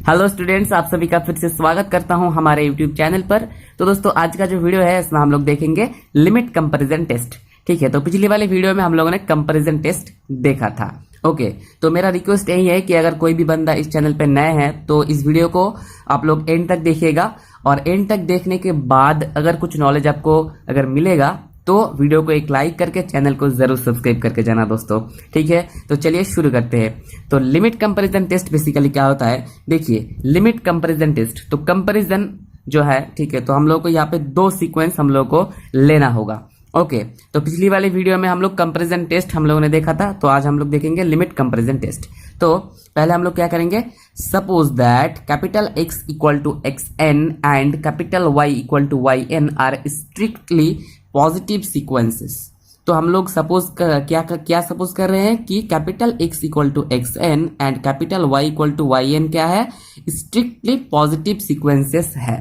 Hello students, आप सभी का फिर से स्वागत करता हूं हमारे यूट्यूब चैनल पर। तो दोस्तों आज का जो वीडियो है इसमें हम लोग देखेंगे लिमिट कंपैरिजन टेस्ट। ठीक है, तो पिछली वाले वीडियो में हम लोगों ने कंपैरिजन टेस्ट देखा था। ओके, तो मेरा रिक्वेस्ट यही है कि अगर कोई भी बंदा इस चैनल पे नए हैं तो इस वीडियो को आप लोग एंड तक देखिएगा, और एंड तक देखने के बाद अगर कुछ नॉलेज आपको अगर मिलेगा तो वीडियो को एक लाइक करके चैनल को जरूर सब्सक्राइब करके जाना दोस्तों। ठीक है, तो चलिए शुरू करते हैं। तो लिमिट कंपैरिजन टेस्ट बेसिकली क्या होता है, देखिए लिमिट कंपैरिजन टेस्ट तो कंपैरिजन जो है, ठीक है, तो हम लोग को यहाँ पे दो सीक्वेंस हम लोग को लेना होगा। ओके, तो पिछली वाली वीडियो में हम लोग कंपैरिजन टेस्ट हम लोगों ने देखा था, तो आज हम लोग देखेंगे लिमिट कंपैरिजन टेस्ट। तो पहले हम लोग क्या करेंगे, suppose that capital X equal to XN and capital Y equal to YN are strictly positive sequences. तो हम लोग सपोज क्या सपोज कर रहे हैं कि capital X equal to XN and capital Y equal to YN क्या है, स्ट्रिक्टली पॉजिटिव सीक्वेंसेस है।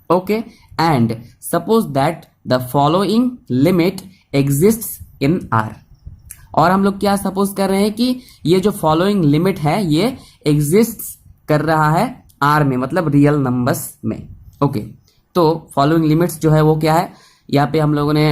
Okay, and suppose that the following limit exists in R। और हम लोग क्या सपोज कर रहे हैं कि ये जो फॉलोइंग लिमिट है ये एग्जिस्ट्स कर रहा है R में, मतलब रियल नंबर्स में। ओके, तो फॉलोइंग लिमिट्स जो है वो क्या है, यहाँ पे हम लोगों ने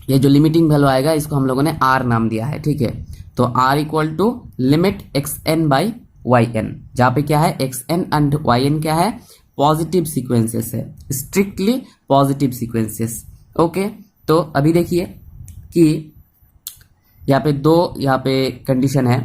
ये जो लिमिटिंग वैल्यू आएगा इसको हम लोगों ने R नाम दिया है। ठीक है, तो R equal to limit XN by YN, जहाँ पे क्या है XN एंड YN क्या है, पॉजिटिव सीक्वेंसेस है, स्ट्रिक्टली पॉजिटिव सीक्वेंसेस। ओके, तो अभी देखिए कि यहाँ पे कंडीशन है,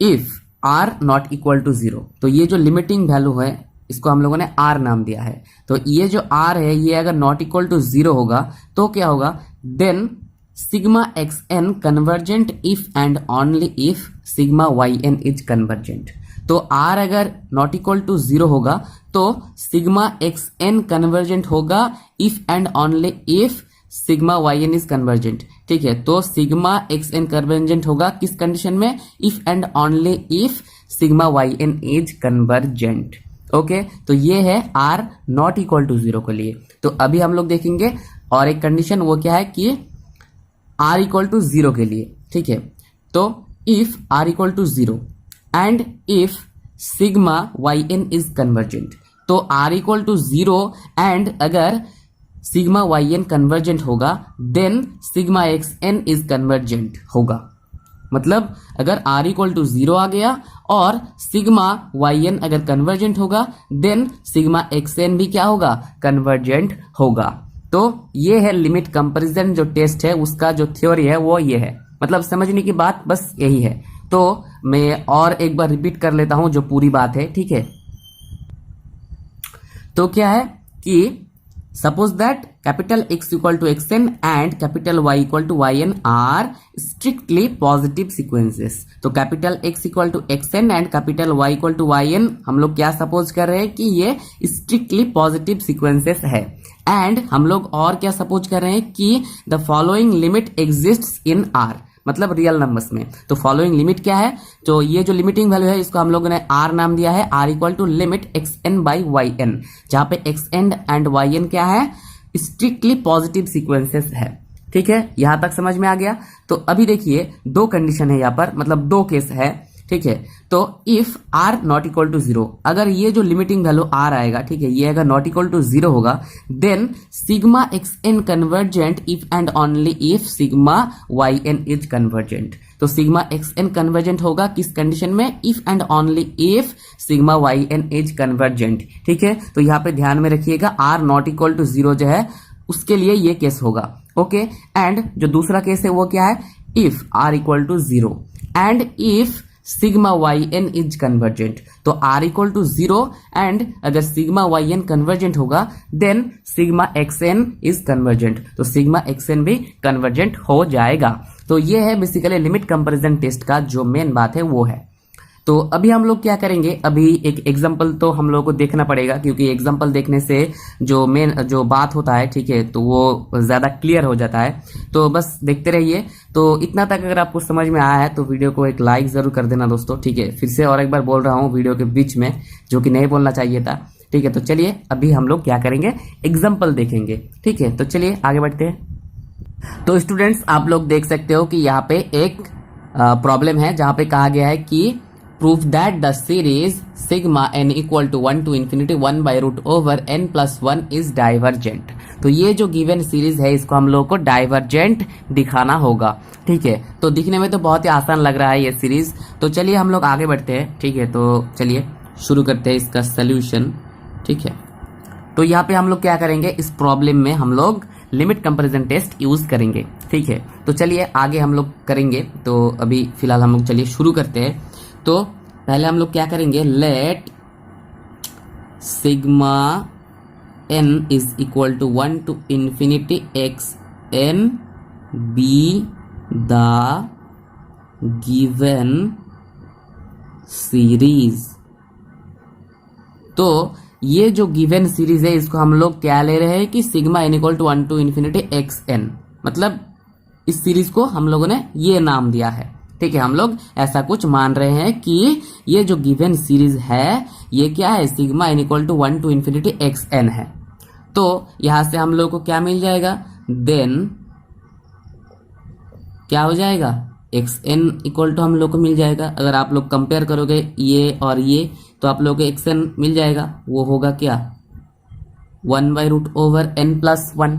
if R not equal to 0। तो ये जो लिमिटिंग वैल्यू है इसको हम लोगों ने R नाम दिया है। तो ये जो R है ये अगर नॉट इक्वल टू 0 होगा तो क्या होगा, then sigma XN convergent if and only if sigma YN is convergent. तो R अगर नॉट इक्वल टू 0 होगा तो सिग्मा XN कन्वर्जेंट होगा if and only if sigma YN is convergent. ठीक है, तो सिग्मा XN कन्वर्जेंट होगा किस कंडीशन में, if and only if sigma YN is convergent. Okay, तो ये है R नॉट इक्वल टू 0 के लिए। तो अभी हम लोग देखेंगे और एक कंडीशन वो क्या है कि R इक्वल टू 0 के लिए। ठीक है, तो if R equal to 0 and if sigma YN is convergent. तो R इक्वल टू 0 एंड अगर सिग्मा YN कन्वर्जेंट होगा then sigma XN is convergent होगा। मतलब अगर R इक्वल टू 0 आ गया और सिग्मा YN अगर कन्वर्जेंट होगा देन सिग्मा XN भी क्या होगा, कन्वर्जेंट होगा। तो ये है लिमिट कंपैरिजन जो टेस्ट है उसका जो थ्योरी है वो ये है, मतलब समझने की बात बस यही है। तो मैं और एक बार रिपीट कर लेता हूं जो पूरी बात है। ठीक है, तो क्या है कि suppose that capital X equal to XN and capital Y equal to YN are strictly positive sequences. तो capital X equal to XN and capital Y equal to YN हम लोग क्या सपोज कर रहे हैं कि ये स्ट्रिक्टली पॉजिटिव सीक्वेंसेस है। एंड हम लोग और क्या सपोज कर रहे हैं कि the following limit exists in R, मतलब रियल नंबर्स में। तो फॉलोइंग लिमिट क्या है, तो ये जो लिमिटिंग वैल्यू है इसको हम लोगों ने R नाम दिया है, R equal to limit XN by YN, जहां पे XN एंड YN क्या है, स्ट्रिक्टली पॉजिटिव सीक्वेंसेस है। ठीक है, यहां तक समझ में आ गया। तो अभी देखिए दो कंडीशन है यहाँ पर, मतलब दो केस है। ठीक है, तो if R not equal to 0, अगर ये जो लिमिटिंग वैल्यू R आएगा, ठीक है, ये अगर नॉट इक्वल टू 0 होगा then sigma XN convergent if and only if sigma YN is convergent. तो सिग्मा XN कन्वर्जेंट होगा किस कंडीशन में, if and only if sigma YN is convergent. ठीक है, तो यहाँ पे ध्यान में रखिएगा R नॉट इक्वल टू 0 जो है उसके लिए ये केस होगा। ओके, एंड जो दूसरा केस है वो क्या है, if R equal to 0 and if sigma YN is convergent. तो R इक्वल टू 0 एंड अगर सिग्मा YN कन्वर्जेंट होगा then sigma XN is convergent. तो सिग्मा XN भी कन्वर्जेंट हो जाएगा। तो ये है बेसिकली लिमिट कंपैरिजन टेस्ट का जो मेन बात है वो है। तो अभी हम लोग क्या करेंगे, अभी एक एग्जांपल तो हम लोगों को देखना पड़ेगा, क्योंकि एग्जांपल देखने से जो मेन जो बात होता है, ठीक है, तो वो ज़्यादा क्लियर हो जाता है। तो बस देखते रहिए। तो इतना तक अगर आपको समझ में आया है तो वीडियो को एक लाइक ज़रूर कर देना दोस्तों। ठीक है, फिर से और एक बार बोल रहा हूँ वीडियो के बीच में, जो कि नहीं बोलना चाहिए था। ठीक है, तो चलिए अभी हम लोग क्या करेंगे, एग्जाम्पल देखेंगे। ठीक है, तो चलिए आगे बढ़ते हैं। तो स्टूडेंट्स आप लोग देख सकते हो कि यहाँ पे एक प्रॉब्लम है जहाँ पे कहा गया है कि proof that the series sigma n equal to 1 to infinity 1 by root over n plus 1 is divergent. तो ये जो गिवन सीरीज है इसको हम लोग को डाइवर्जेंट दिखाना होगा। ठीक है, तो दिखने में तो बहुत ही आसान लग रहा है ये सीरीज। तो चलिए हम लोग आगे बढ़ते हैं। ठीक है, तो चलिए शुरू करते हैं इसका सोल्यूशन। ठीक है, तो यहाँ पे हम लोग क्या करेंगे, इस प्रॉब्लम में हम लोग लिमिट कंपैरिजन टेस्ट यूज करेंगे। ठीक है, तो चलिए आगे हम लोग करेंगे। तो अभी फिलहाल हम लोग चलिए शुरू करते हैं। तो पहले हम लोग क्या करेंगे, let sigma n is equal to 1 to infinity x n be the given series. तो ये जो गिवन सीरीज है इसको हम लोग क्या ले रहे हैं कि sigma n equal to 1 to infinity x n, मतलब इस सीरीज को हम लोगों ने ये नाम दिया है। ठीक है, हम लोग ऐसा कुछ मान रहे हैं कि ये जो गिवन सीरीज है ये क्या है, sigma n equal to 1 to infinity x n है। तो यहां से हम लोग को क्या मिल जाएगा, देन क्या हो जाएगा, एक्स एन इक्वल टू हम लोग को मिल जाएगा। अगर आप लोग कंपेयर करोगे ये और ये तो आप लोग को एक्स एन मिल जाएगा, वो होगा क्या 1 by root over n plus 1।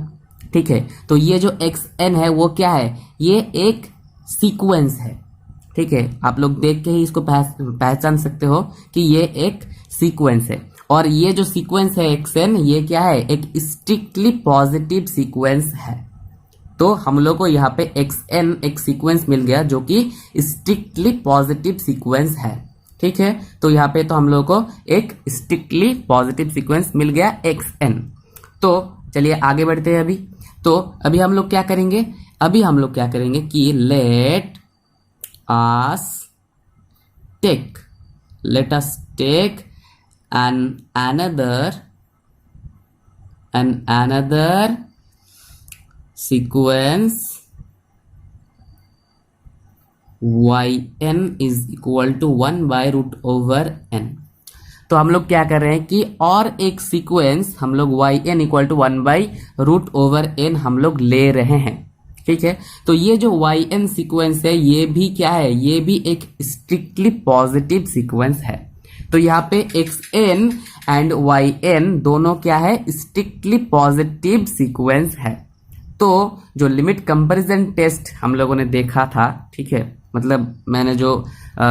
ठीक है, तो ये जो एक्स एन है वो क्या है, ये एक सीक्वेंस है। ठीक है, आप लोग देख के ही इसको पहचान सकते हो कि ये एक सीक्वेंस है। और ये जो सीक्वेंस है एक्स एन, ये क्या है, एक स्ट्रिक्टली पॉजिटिव सीक्वेंस है। तो हम लोग को यहाँ पे एक्स एन एक सीक्वेंस मिल गया जो कि स्ट्रिक्टली पॉजिटिव सीक्वेंस है। ठीक है, तो यहाँ पे तो हम लोग को एक स्ट्रिक्टली पॉजिटिव सीक्वेंस मिल गया एक्स एन। तो चलिए आगे बढ़ते हैं। तो अभी हम लोग क्या करेंगे, अभी हम लोग क्या करेंगे कि let us take another sequence yn is equal to 1 by root over n। तो हम लोग क्या कर रहे हैं कि और एक सीक्वेंस हम लोग yn equal to 1 by root over n हम लोग ले रहे हैं। ठीक है, तो ये जो yn सीक्वेंस है ये भी क्या है, ये भी एक स्ट्रिक्टली पॉजिटिव सीक्वेंस है। तो यहाँ पे xn एंड yn दोनों क्या है, स्ट्रिक्टली पॉजिटिव सीक्वेंस है। तो जो लिमिट कंपैरिजन टेस्ट हम लोगों ने देखा था, ठीक है, मतलब मैंने जो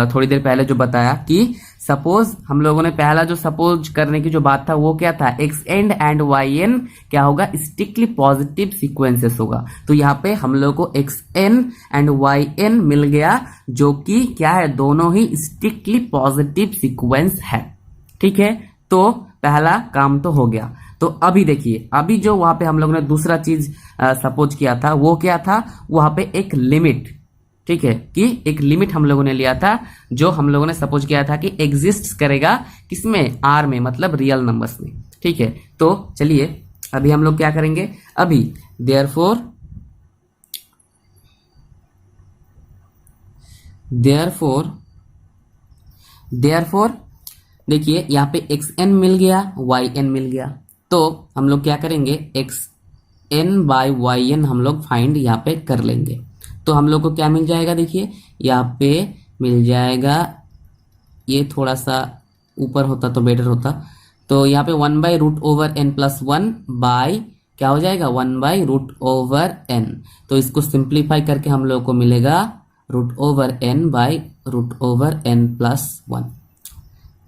थोड़ी देर पहले जो बताया कि सपोज हम लोगों ने पहला जो सपोज करने की जो बात था वो क्या था, एक्स एंड yn क्या होगा, स्ट्रिक्टली पॉजिटिव सीक्वेंसेस होगा। तो यहाँ पे हम लोग को एक्स एन एंड yn मिल गया जो कि क्या है, दोनों ही स्ट्रिक्टली पॉजिटिव सीक्वेंस है। ठीक है, तो पहला काम तो हो गया। तो अभी देखिए, अभी जो वहां पे हम लोगों ने दूसरा चीज सपोज किया था वो क्या था, वहां पे एक लिमिट, ठीक है, कि एक लिमिट हम लोगों ने लिया था जो हम लोगों ने सपोज किया था कि एग्जिस्ट करेगा किसमें, आर में, मतलब रियल नंबर्स में। ठीक है, तो चलिए अभी हम लोग क्या करेंगे, अभी देयरफॉर देखिए यहाँ पे एक्स एन मिल गया, वाई एन मिल गया। तो हम लोग क्या करेंगे, x n by y n हम लोग फाइंड यहाँ पे कर लेंगे। तो हम लोग को क्या मिल जाएगा, देखिए यहाँ पे मिल जाएगा, ये थोड़ा सा ऊपर होता तो बेटर होता। तो यहाँ पे 1 by root over n plus 1 by क्या हो जाएगा, 1 by रूट ओवर n। तो इसको सिंप्लीफाई करके हम लोग को मिलेगा root over n by root over n plus 1।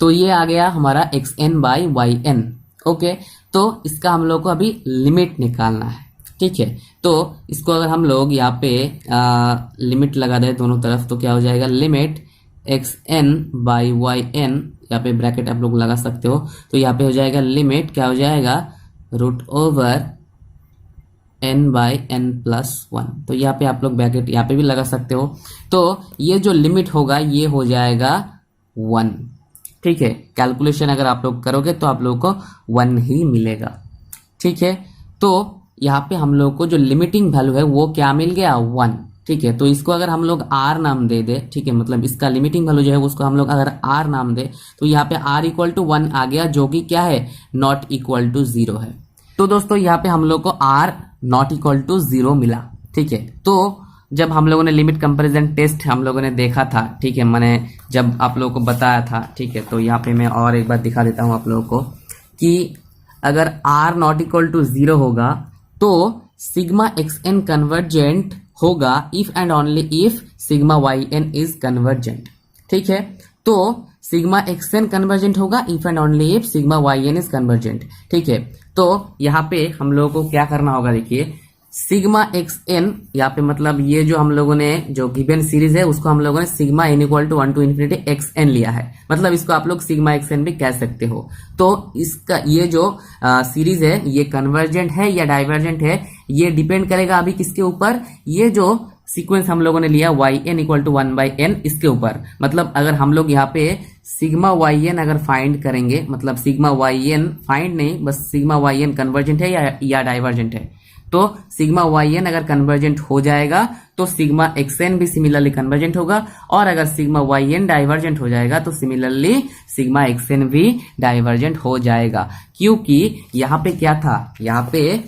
तो ये आ गया हमारा x n by y n. Okay, तो इसका हम लोग को अभी लिमिट निकालना है। ठीक है, तो इसको अगर हम लोग यहाँ पे लिमिट लगा दें दोनों तरफ तो क्या हो जाएगा, limit x n by y n, यहाँ पे ब्रैकेट आप लोग लगा सकते हो। तो यहाँ पे हो जाएगा लिमिट क्या हो जाएगा, root over n by n plus 1। तो यहाँ पे आप लोग ब्रैकेट यहाँ पे भी लगा सकते हो। तो ये जो लिमिट होगा ये हो जाएगा 1। ठीक है, कैलकुलेशन अगर आप लोग करोगे तो आप लोगों को 1 ही मिलेगा। ठीक है, तो यहाँ पे हम लोग को जो लिमिटिंग वैल्यू है वो क्या मिल गया, 1। ठीक है, तो इसको अगर हम लोग r नाम दे दे, ठीक है, मतलब इसका लिमिटिंग वैल्यू जो है उसको हम लोग अगर r नाम दे तो यहाँ पे r इक्वल टू 1 आ गया, जो कि क्या है, नॉट इक्वल टू 0 है। तो दोस्तों यहाँ पे हम लोग को r नॉट इक्वल टू 0 मिला। ठीक है, तो जब हम लोगों ने लिमिट कंपैरिजन टेस्ट हम लोगों ने देखा था, ठीक है, मैंने जब आप लोगों को बताया था, ठीक है, तो यहाँ पे मैं और एक बार दिखा देता हूँ आप लोगों को कि अगर r नॉट इक्वल टू 0 होगा तो सिग्मा एक्स एन कन्वर्जेंट होगा if and only if sigma y n is convergent. ठीक है, तो सिग्मा एक्स एन कन्वर्जेंट होगा if and only if sigma y n is convergent. ठीक है, तो यहाँ पे हम लोगों को क्या करना होगा, देखिए सिग्मा एक्स एन, यहाँ पे मतलब ये जो हम लोगों ने जो गिवन सीरीज है उसको हम लोगों ने sigma n equal to 1 to infinity x n लिया है, मतलब इसको आप लोग सिग्मा एक्स एन भी कह सकते हो। तो इसका ये जो सीरीज है ये कन्वर्जेंट है या डाइवर्जेंट है ये डिपेंड करेगा अभी किसके ऊपर, ये जो सीक्वेंस हम लोगों ने लिया y n equal to 1 by n इसके ऊपर। मतलब अगर हम लोग यहाँ पे सिग्मा वाई एन अगर फाइंड करेंगे, मतलब सिग्मा वाई एन फाइंड नहीं, बस सिग्मा वाई एन कन्वर्जेंट है या डाइवर्जेंट है, तो सिग्मा वाई एन अगर कन्वर्जेंट हो जाएगा तो सिग्मा एक्स एन भी सिमिलरली कन्वर्जेंट होगा, और अगर सिग्मा वाई एन डाइवर्जेंट हो जाएगा तो सिमिलरली सिग्मा एक्स एन भी डाइवर्जेंट हो जाएगा। क्योंकि यहाँ पे क्या था, यहाँ पे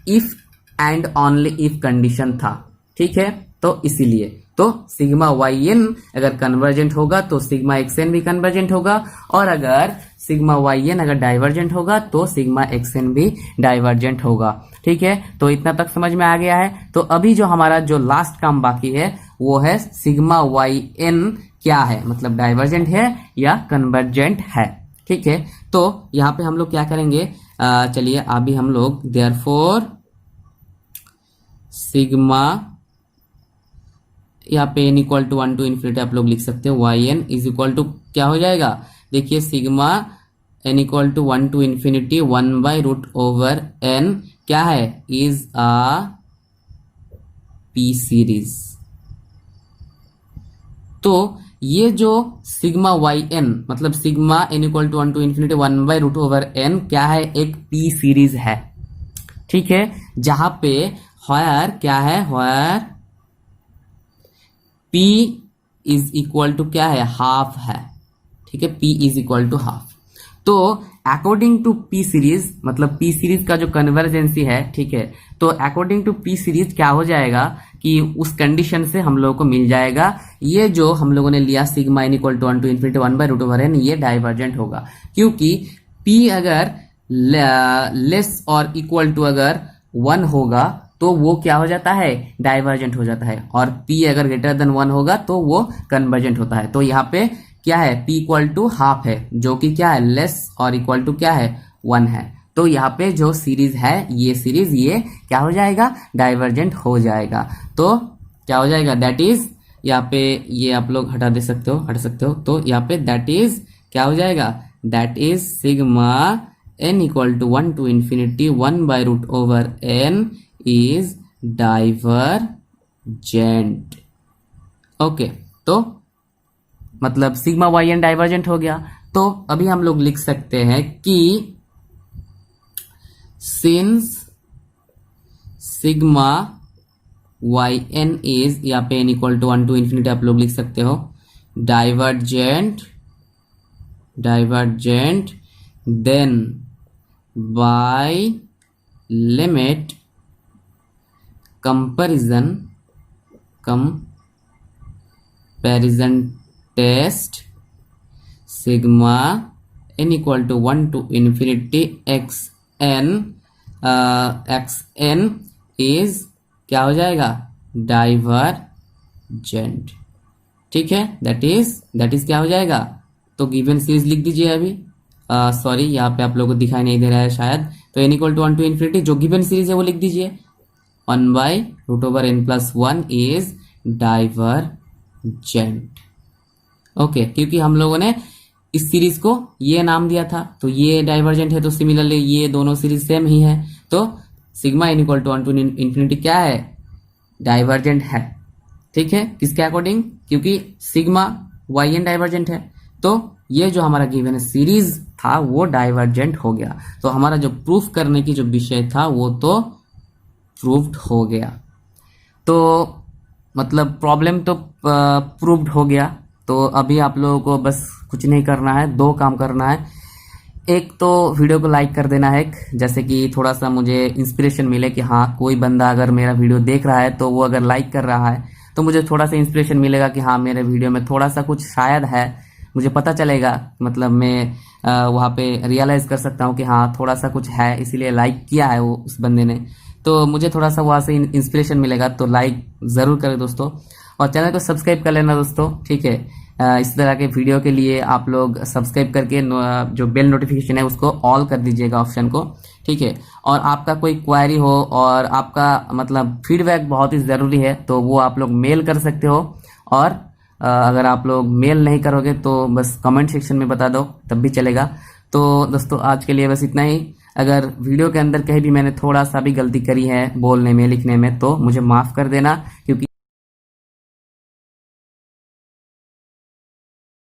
if and only if condition था। ठीक है, तो इसीलिए तो सिग्मा वाई एन अगर कन्वर्जेंट होगा तो सिग्मा एक्स एन भी कन्वर्जेंट होगा, और अगर सिग्मा वाई एन अगर डाइवर्जेंट होगा तो सिग्मा एक्स एन भी डाइवर्जेंट होगा। ठीक है, तो इतना तक समझ में आ गया है। तो अभी जो हमारा जो लास्ट काम बाकी है वो है सिग्मा वाई एन क्या है, मतलब डाइवर्जेंट है या कन्वर्जेंट है। ठीक है, तो यहाँ पे हम लोग क्या करेंगे, चलिए अभी हम लोग देयरफॉर सिग्मा, यहाँ पे n equal to 1 to infinity आप लोग लिख सकते हो, y n is equal to क्या हो जाएगा, देखिए sigma n equal to 1 to infinity 1 by root over n क्या है, इज अ पी सीरीज। तो ये जो सिग्मा वाई एन मतलब sigma n equal to 1 to infinity 1 by root over n क्या है, एक पी सीरीज है। ठीक है, जहां पे व्हेयर क्या है, where P is equal to क्या है, हाफ है। ठीक है, P is equal to half. तो अकॉर्डिंग टू P सीरीज, मतलब P सीरीज का जो कन्वर्जेंसी है, ठीक है, तो अकॉर्डिंग टू P सीरीज क्या हो जाएगा कि उस कंडीशन से हम लोगों को मिल जाएगा ये जो हम लोगों ने लिया sigma n equal to 1 to infinity 1 by root over n, ये डाइवर्जेंट होगा। क्योंकि P अगर लेस और इक्वल टू अगर 1 होगा तो वो क्या हो जाता है, डाइवर्जेंट हो जाता है, और P अगर ग्रेटर देन 1 होगा तो वो कन्वर्जेंट होता है। तो यहाँ पे क्या है, P इक्वल टू हाफ है, जो कि क्या है, लेस और इक्वल टू क्या है, 1 है। तो यहाँ पे जो सीरीज है ये सीरीज ये क्या हो जाएगा, डाइवर्जेंट हो जाएगा। तो क्या हो जाएगा, दैट इज, यहाँ पे ये आप लोग हटा दे सकते हो, हट सकते हो, तो यहाँ पे दैट इज क्या हो जाएगा, that is sigma n equal to 1 to infinity 1 by root over n is divergent. Okay, तो मतलब सिग्मा वाई एन डाइवर्जेंट हो गया। तो अभी हम लोग लिख सकते हैं कि since sigma y n is, यहाँ पे n equal to 1 to infinity आप लोग लिख सकते हो, divergent then by limit comparison test sigma n equal to 1 to infinity x n is क्या हो जाएगा, डाइवर्जेंट। ठीक है, दैट इज क्या हो जाएगा, तो गिवन सीरीज लिख दीजिए अभी, सॉरी यहाँ पे आप लोगों को दिखाई नहीं दे रहा है शायद, तो n equal to 1 to infinity जो गिवन सीरीज है वो लिख दीजिए, 1 by root over n plus 1 is divergent. Okay, क्योंकि हम लोगों ने इस सीरीज को ये नाम दिया था, तो ये डाइवर्जेंट है, तो सिमिलरली ये दोनों सीरीज सेम ही है। तो sigma n equal to 1 to infinity क्या है, डाइवर्जेंट है। ठीक है, किसके अकॉर्डिंग, क्योंकि सिग्मा वाई एन डाइवर्जेंट है, तो ये जो हमारा गिवन सीरीज था वो डाइवर्जेंट हो गया। तो हमारा जो प्रूफ करने की जो विषय था वो तो प्रूव्ड हो गया। तो मतलब प्रॉब्लम तो प्रूव्ड हो गया। तो अभी आप लोगों को बस कुछ नहीं करना है, दो काम करना है। एक तो वीडियो को लाइक कर देना है, जैसे कि थोड़ा सा मुझे इंस्पिरेशन मिले कि हाँ कोई बंदा अगर मेरा वीडियो देख रहा है तो वो अगर लाइक कर रहा है तो मुझे थोड़ा सा इंस्पिरेशन मिलेगा कि हाँ मेरे वीडियो में थोड़ा सा कुछ शायद है, मुझे पता चलेगा, मतलब मैं वहाँ पे रियलाइज कर सकता हूँ कि हाँ थोड़ा सा कुछ है, इसीलिए लाइक किया है वो उस बंदे ने, तो मुझे थोड़ा सा वहाँ से इंस्पिरेशन मिलेगा। तो लाइक ज़रूर करें दोस्तों, और चैनल को सब्सक्राइब कर लेना दोस्तों, ठीक है। इस तरह के वीडियो के लिए आप लोग सब्सक्राइब करके जो बेल नोटिफिकेशन है उसको ऑल कर दीजिएगा ऑप्शन को, ठीक है। और आपका कोई क्वेरी हो और आपका मतलब फीडबैक बहुत ही ज़रूरी है तो वो आप लोग मेल कर सकते हो, और अगर आप लोग मेल नहीं करोगे तो बस कमेंट सेक्शन में बता दो तब भी चलेगा। तो दोस्तों आज के लिए बस इतना ही। अगर वीडियो के अंदर कहीं भी मैंने थोड़ा सा भी गलती करी है बोलने में लिखने में तो मुझे माफ़ कर देना, क्योंकि